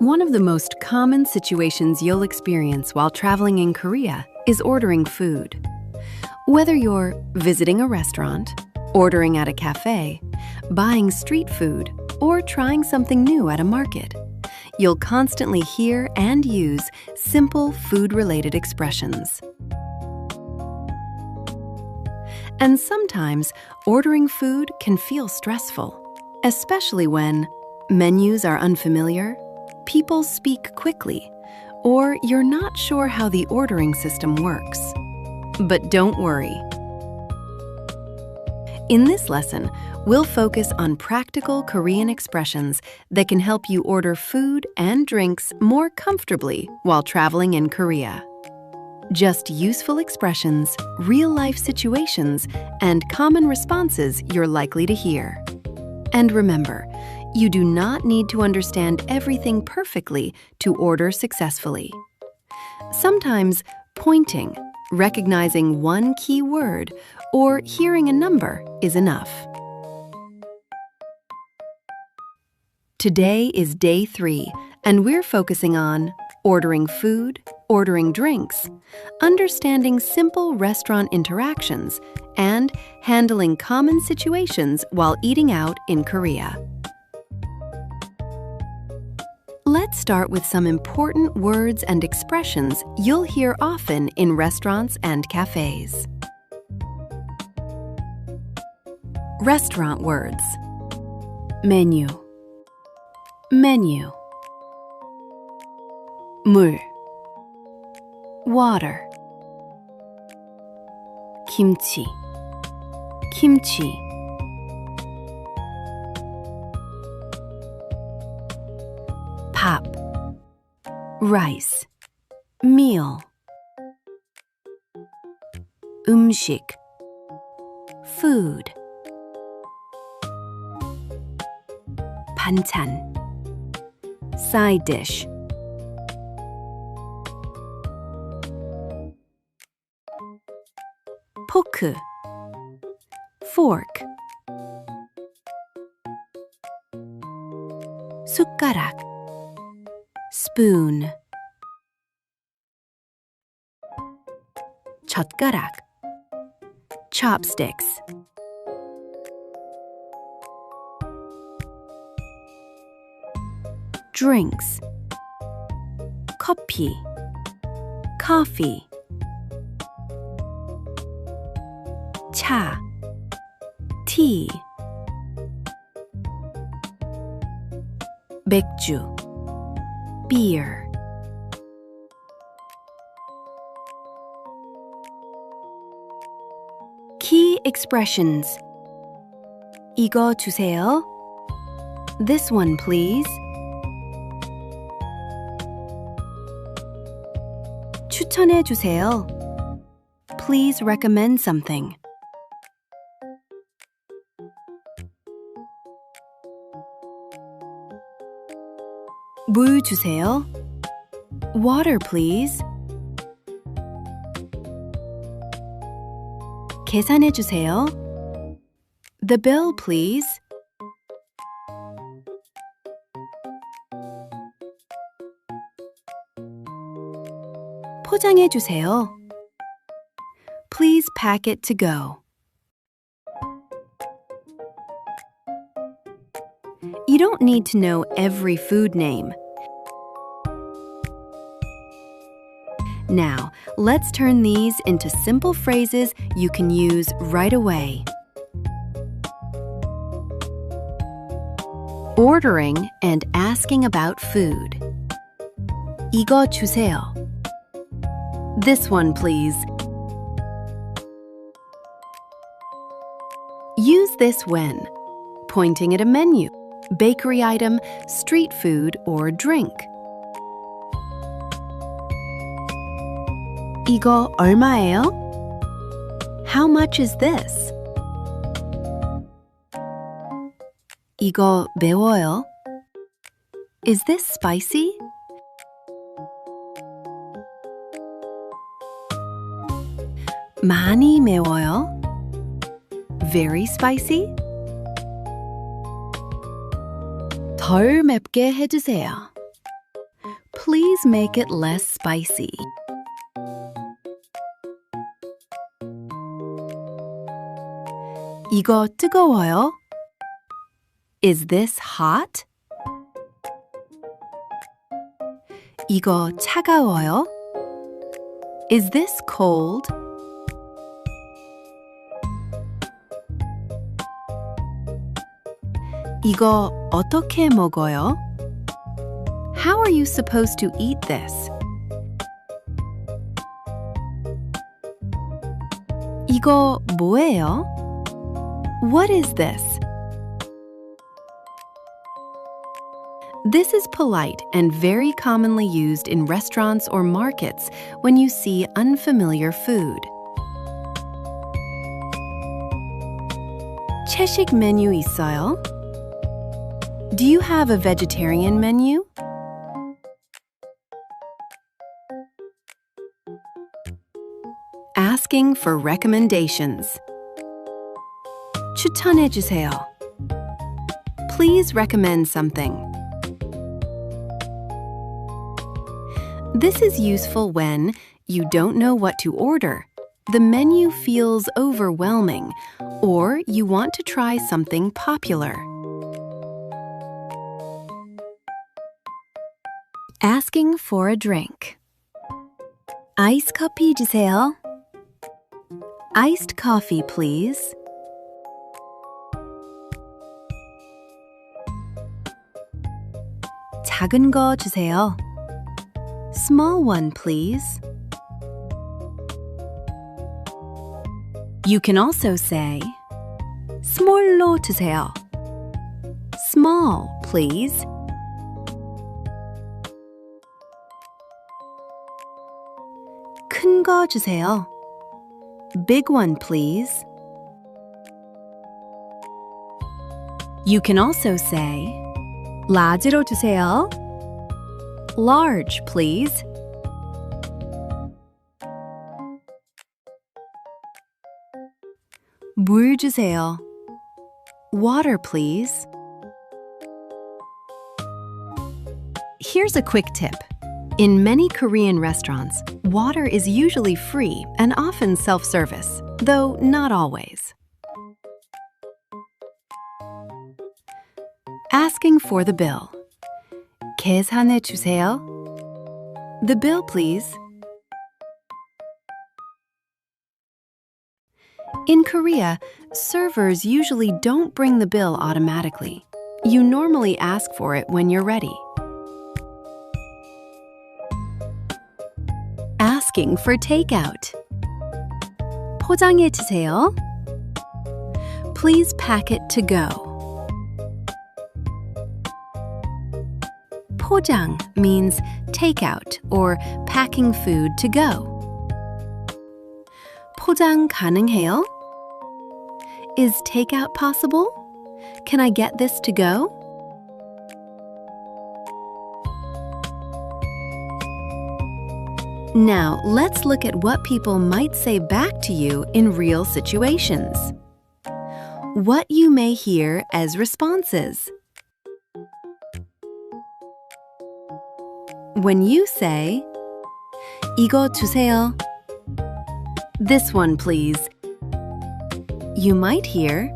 One of the most common situations you'll experience while traveling in Korea is ordering food. Whether you're visiting a restaurant, ordering at a cafe, buying street food, or trying something new at a market, you'll constantly hear and use simple food-related expressions. And sometimes ordering food can feel stressful, especially when menus are unfamiliar, people speak quickly, or you're not sure how the ordering system works. But don't worry. In this lesson, we'll focus on practical Korean expressions that can help you order food and drinks more comfortably while traveling in Korea. Just useful expressions, real-life situations, and common responses you're likely to hear. And remember, you do not need to understand everything perfectly to order successfully. Sometimes pointing, recognizing one key word, or hearing a number is enough. Today is day 3, and we're focusing on ordering food, ordering drinks, understanding simple restaurant interactions, and handling common situations while eating out in Korea. Let's start with some important words and expressions you'll hear often in restaurants and cafes. Restaurant words. Menu. Menu. 물. Water. 김치. Kimchi. 밥. Rice. Meal. 음식. Food. 반찬. Side dish. 포크. Fork. 숟가락. Spoon. 젓가락. Chopsticks. Drinks. 커피. Coffee. 차. Tea. 맥주. Beer. Key expressions. 이거 주세요. This one, please. 추천해 주세요. Please recommend something. 물 주세요. Water, please. 계산해 주세요. The bill, please. 포장해 주세요. Please pack it to go. You don't need to know every food name. Now, let's turn these into simple phrases you can use right away. Ordering and asking about food. 이거 주세요. This one, please. Use this when pointing at a menu, bakery item, street food, or drink. 이거 얼마예요? How much is this? 이거 매워요? Is this spicy? 많이 매워요? Very spicy? 덜 맵게 해주세요. Please make it less spicy. 이거 뜨거워요? Is this hot? 이거 차가워요? Is this cold? 이거 어떻게 먹어요? How are you supposed to eat this? 이거 뭐예요? What is this? This is polite and very commonly used in restaurants or markets when you see unfamiliar food. 채식 메뉴 있어요? Do you have a vegetarian menu? Asking for recommendations. 추천해 주세요. Please recommend something. This is useful when you don't know what to order, the menu feels overwhelming, or you want to try something popular. Asking for a drink. 아이스 커피 주세요. Iced coffee, please. 작은 거 주세요. Small one, please. You can also say, small로 주세요. Small, please. 큰 거 주세요. Big one, please. You can also say, 라지로 주세요. Large, please. 물 주세요. Water, please. Here's a quick tip. In many Korean restaurants, water is usually free and often self-service, though not always. Asking for the bill. 계산해 주세요. The bill, please. In Korea, servers usually don't bring the bill automatically. You normally ask for it when you're ready. Asking for takeout. 포장해 주세요. Please pack it to go. 포장 means takeout or packing food to go. 포장 가능해요? Is takeout possible? Can I get this to go? Now, let's look at what people might say back to you in real situations. What you may hear as responses. When you say, 이거 주세요. This one, please. You might hear,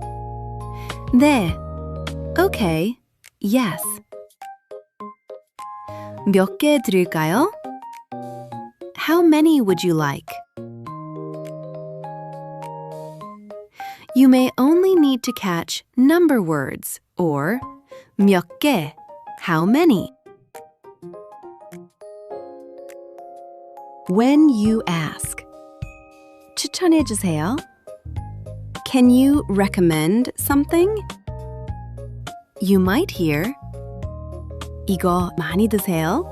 네, okay, yes. 몇 개 드릴까요? How many would you like? You may only need to catch number words or 몇 개, how many. When you ask, 추천해 주세요. Can you recommend something? You might hear, 이거 많이 드세요?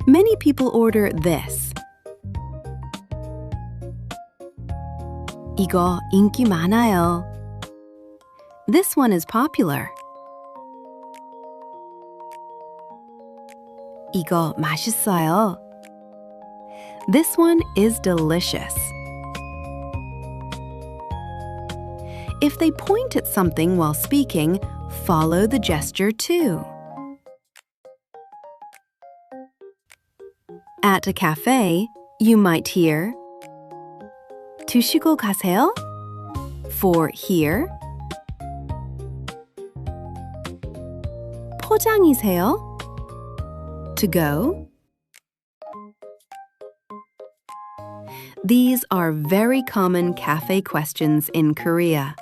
Many people order this. 이거 인기 많아요. This one is popular. 이거 맛있어요. This one is delicious. If they point at something while speaking, follow the gesture too. At a cafe, you might hear 드시고 가세요? For here. 포장이세요? To go. These are very common cafe questions in Korea.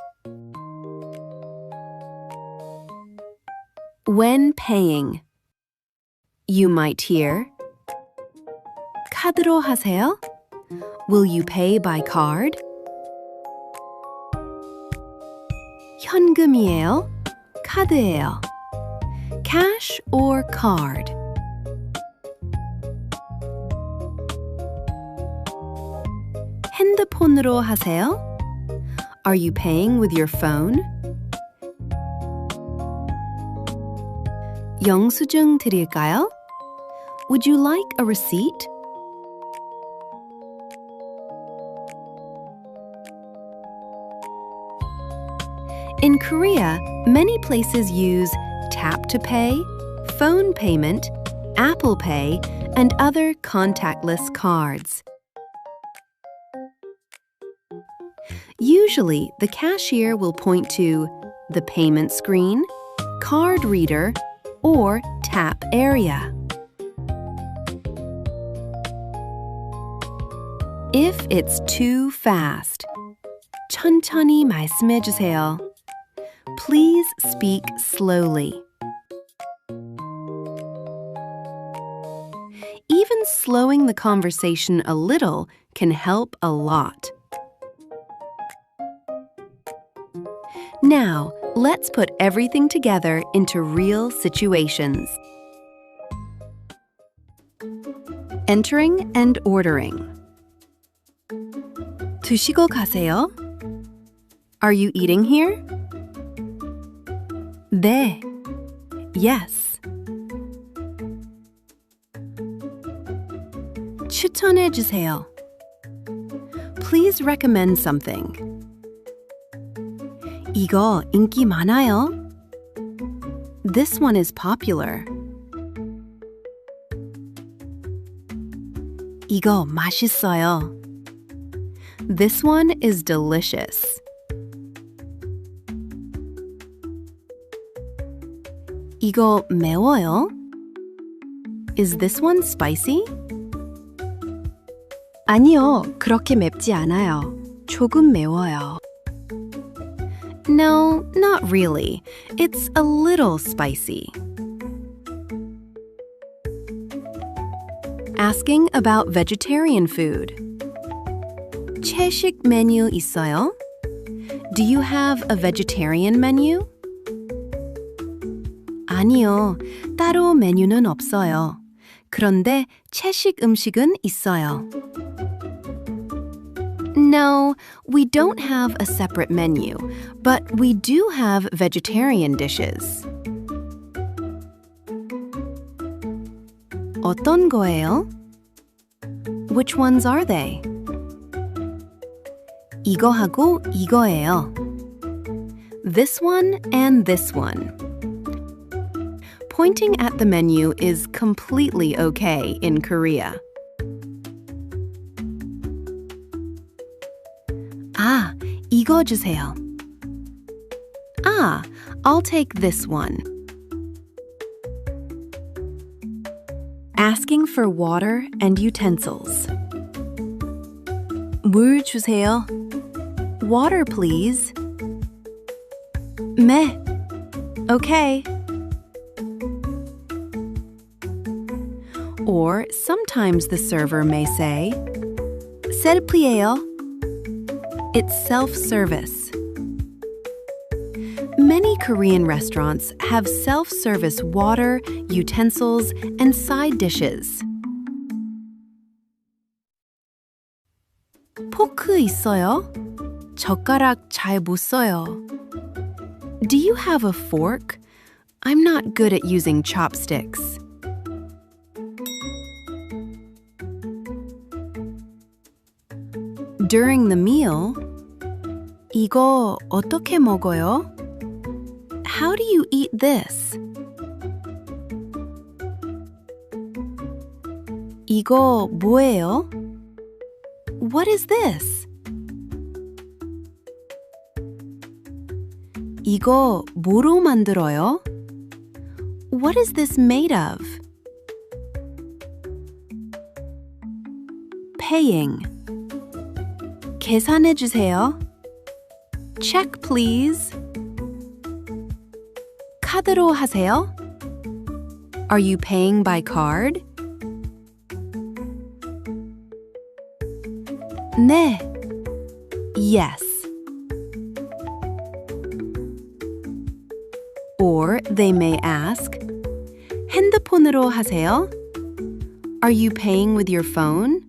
When paying, you might hear 카드로 하세요? Will you pay by card? 현금이에요? 카드예요? Cash or card? 핸드폰으로 하세요? Are you paying with your phone? 영수증 드릴까요? Would you like a receipt? In Korea, many places use tap to pay, phone payment, Apple Pay, and other contactless cards. Usually, the cashier will point to the payment screen, card reader, or tap area. If it's too fast, 천천히 말씀해 주세요. Please speak slowly. Even slowing the conversation a little can help a lot. Now, let's put everything together into real situations. Entering and ordering. 드시고 가세요? Are you eating here? 네. Yes. 추천해 주세요. Please recommend something. 이거 인기 많아요. This one is popular. 이거 맛있어요. This one is delicious. 이거 매워요? Is this one spicy? 아니요, 그렇게 맵지 않아요. 조금 매워요. No, not really. It's a little spicy. Asking about vegetarian food. 채식 메뉴 있어요? Do you have a vegetarian menu? 아니요, 따로 메뉴는 없어요. 그런데 채식 음식은 있어요. No, we don't have a separate menu, but we do have vegetarian dishes. 어떤 거예요? Which ones are they? 이거하고 이거예요. This one and this one. Pointing at the menu is completely okay in Korea. 아, 이거 주세요. Ah, I'll take this one. Asking for water and utensils. 물 주세요. Water, please. 네. Okay. Or sometimes the server may say, 셀프예요. It's self-service. Many Korean restaurants have self-service water, utensils, and side dishes. 포크 있어요? 젓가락 잘 못 써요. Do you have a fork? I'm not good at using chopsticks. During the meal, 이거 어떻게 먹어요? How do you eat this? 이거 뭐예요? What is this? 이거 뭐로 만들어요? What is this made of? Paying. 계산해 주세요. Check please. 카드로 하세요? Are you paying by card? 네. Yes. Or they may ask, 핸드폰으로 하세요? Are you paying with your phone?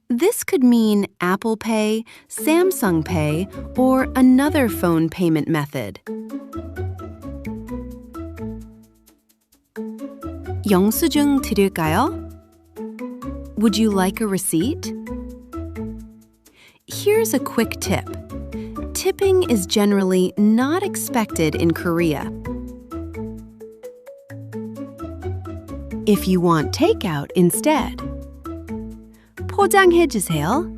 This could mean Apple Pay, Samsung Pay, or another phone payment method. 영수증 드릴까요? Would you like a receipt? Here's a quick tip. Tipping is generally not expected in Korea. If you want takeout instead, 포장해 주세요.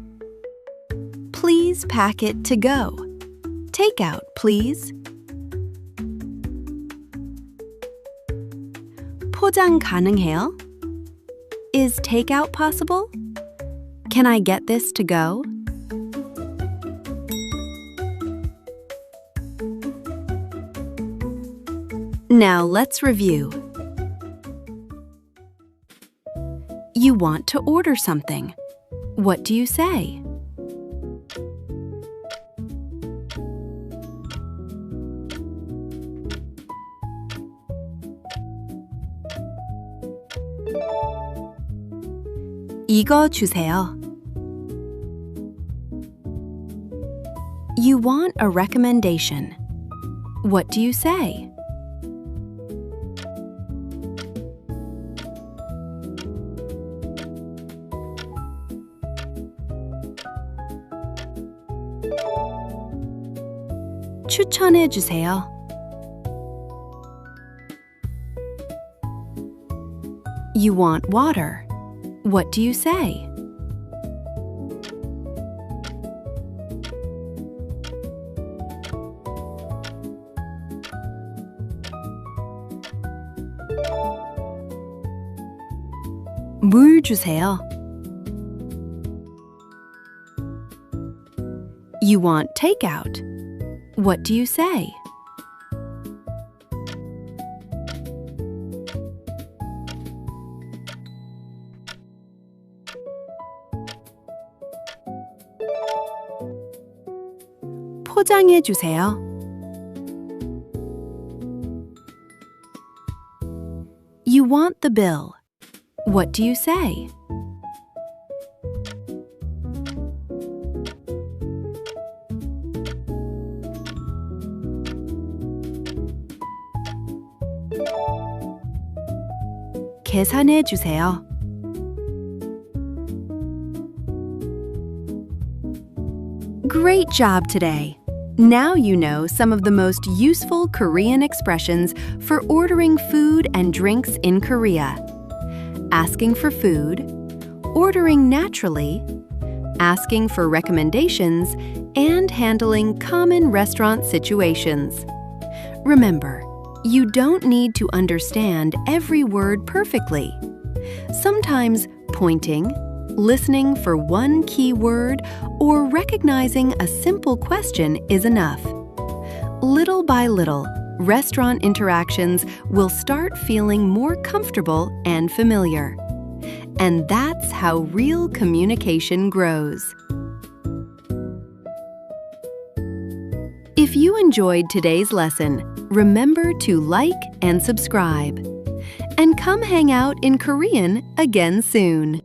Please pack it to go. Takeout, please. 포장 가능해요? Is takeout possible? Can I get this to go? Now let's review. You want to order something. What do you say? 이거 주세요. You want a recommendation. What do you say? 추천해 주세요. You want water. What do you say? 물 주세요. You want takeout. What do you say? 포장해 주세요. You want the bill. What do you say? 계산해 주세요. Great job today! Now you know some of the most useful Korean expressions for ordering food and drinks in Korea. Asking for food, ordering naturally, asking for recommendations, and handling common restaurant situations. Remember, you don't need to understand every word perfectly. Sometimes pointing, listening for one key word, or recognizing a simple question is enough. Little by little, restaurant interactions will start feeling more comfortable and familiar. And that's how real communication grows. If you enjoyed today's lesson, remember to like and subscribe. And come hang out in Korean again soon.